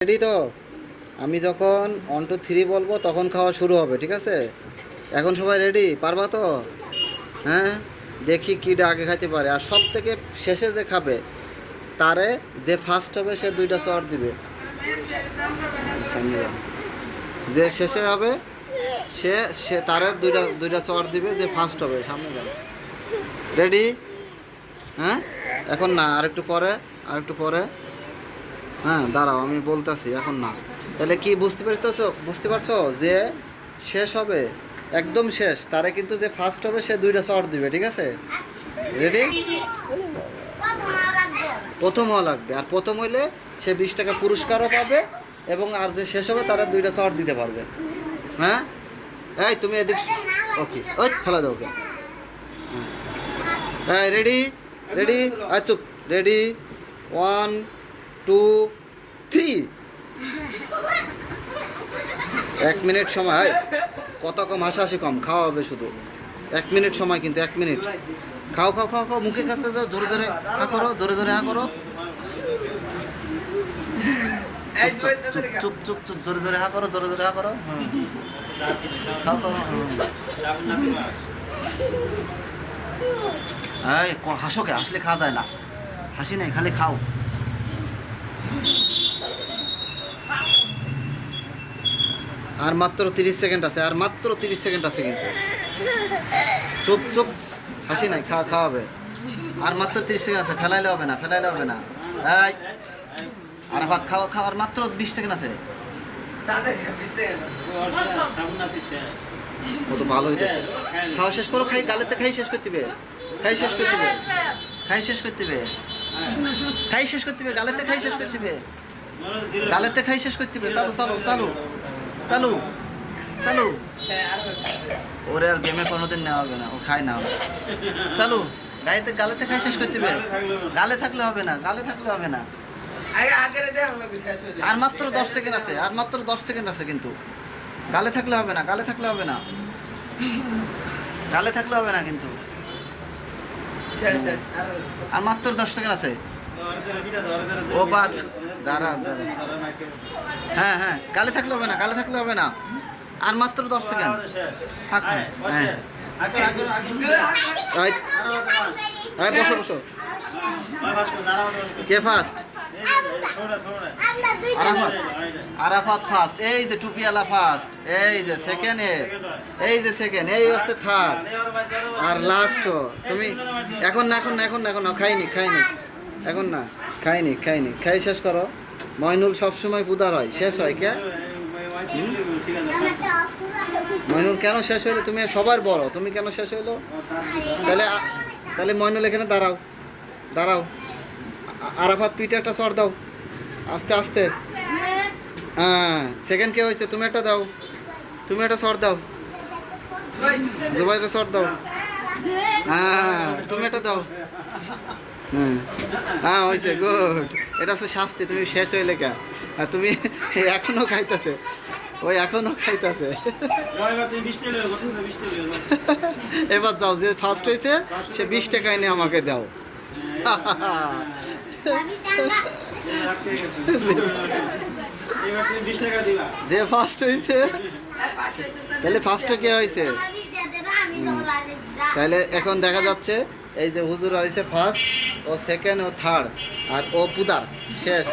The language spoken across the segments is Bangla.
রেডি তো? আমি যখন 1 2 3 বলবো তখন খাওয়া শুরু হবে, ঠিক আছে? এখন সবাই রেডি? পারবা তো? হ্যাঁ, দেখি কিটা আগে খাইতে পারে। আর সব থেকে শেষে যে খাবে তারে, যে ফার্স্ট হবে সে 2টা চড় দিবে। সামনে যাও। যে শেষে হবে সে সে তারে দুইটা চড় দিবে, যে ফার্স্ট হবে। সামনে যাও। রেডি? হ্যাঁ, এখন না, আরেকটু পরে, আরেকটু পরে। হ্যাঁ দাঁড়াও, আমি বলতেছি, এখন না। তাহলে কি বুঝতে পারছো যে শেষ হবে, একদম শেষ তারে কিন্তু যে ফার্স্ট হবে সে 2টা চড় দিবে, ঠিক আছে? রেডি? প্রথম হওয়া লাগবে, আর প্রথম হইলে সে 20 টাকা পুরস্কারও পাবে, এবং আর যে শেষ হবে তারা 2টা চড় দিতে পারবে। হ্যাঁ, এই তুমি এদিক। ওকে, ওই ফেলা দাও ওকে। হ্যাঁ, রেডি? রেডি? আর চুপ। রেডি? 1 2 3। 1 মিনিট সময়। কত কম, হাসাহাসি কম, খাওয়া হবে শুধু। 1 মিনিট সময়, কিন্তু 1 মিনিট। খাও খাও খাও খাও, মুখের কাছে যাও, জোরে জোরে হা করো, জোরে জোরে হা করো। চুপ চুপ চুপ চুপ, জোরে জোরে হা করো, জোরে জোরে হা করো। খাও খাও। এই হাসো কে? আসলে খাওয়া যায় না, হাসি নাই, খালি খাও। আর মাত্র 30 সেকেন্ড আছে, আর মাত্র 30 সেকেন্ড আছে কিন্তু। চুপ চুপ, হাসি নাই, খাওয়াবে। আর মাত্র 30 সেকেন্ড আছে, ফেলাইলে হবে না, ফেলাইলে হবে না। এই আর ভাত খাওয়া, খাওয়ার মাত্র 20 সেকেন্ড আছে। ও তো ভালো হইতেছে। খাওয়া শেষ করো, গালেতে খাই শেষ করতে হবে, খাই শেষ করতে হবে, খাই শেষ করতে হবে, খাই শেষ করতে হবে, গালেতে খাই শেষ করতে হবে, গালেতে খাই শেষ করতে হবে। চালু চালু চালু চালু চালু। ওরে আর গেমে কোনোদিন নেওয়া হবে না, ও খায় না। চালু, গালেতে খাই শেষ করতে হবে। গালে থাকলে হবে না, গালে থাকলে হবে না। আর মাত্র 10 সেকেন্ড আছে, আর মাত্র 10 সেকেন্ড আছে কিন্তু। গালে থাকলে হবে না, গালে থাকলে হবে না, গালে থাকলে হবে না কিন্তু। আর মাত্র 10 সেকেন্ড আছে। ও বাদ, দাঁড়া দাঁড়া। হ্যাঁ হ্যাঁ, গালে থাকলে হবে না, গালে থাকলে হবে না। আর মাত্র 10 সেকেন্ড। হ্যাঁ, বসো বসো। কে ফার্স্ট? আরাফাত ফার্স্ট। এই যে টুপিওয়ালা ফার্স্ট, এই যে সেকেন্ড, এই যে সেকেন্ড, এই হচ্ছে থার্ড, আর লাস্ট তুমি। এখন না, এখন না, এখন না, এখন না, খাইনি খাইনি, এখন না, খাইনি খাইনি, খাই শেষ করো। মইনুল সবসময় পুদার হয়, শেষ হয় কে? মইনুল কেন শেষ হইলো? তুমি সবার বড়, তুমি কেন শেষ হইলো? তাহলে তাহলে মইনুল এখানে দাঁড়াও, দাঁড়াও। আরাফাত পিঠে একটা চড় দাও, আস্তে আস্তে। হ্যাঁ, সেকেন্ড কে হয়েছে? তুমি একটা দাও, তুমি একটা চড় দাও, জুবাইরটা চড় দাও। হ্যাঁ, তুমি একটা দাও। হ্যাঁ হ্যাঁ, হয়েছে, গুড। এটা হচ্ছে শাস্তি, তুমি শেষ হইলে কে? আর তুমি এখনো খাইতেছে, ওই এখনো খাইতেছে। এবার যাও, যে ফার্স্ট হয়েছে সে 20 টাকা এনে আমাকে দাও। যে ফার্স্ট হয়েছে, তাহলে ফার্স্ট কে হয়েছে? তাহলে এখন দেখা যাচ্ছে এই যে হুজুর হয়েছে ফার্স্ট, ও সেকেন্ড, ও থার্ড, আর ও পুদার শেষ।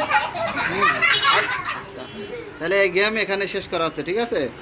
তাহলে এই গেম এখানে শেষ করা হচ্ছে, ঠিক আছে?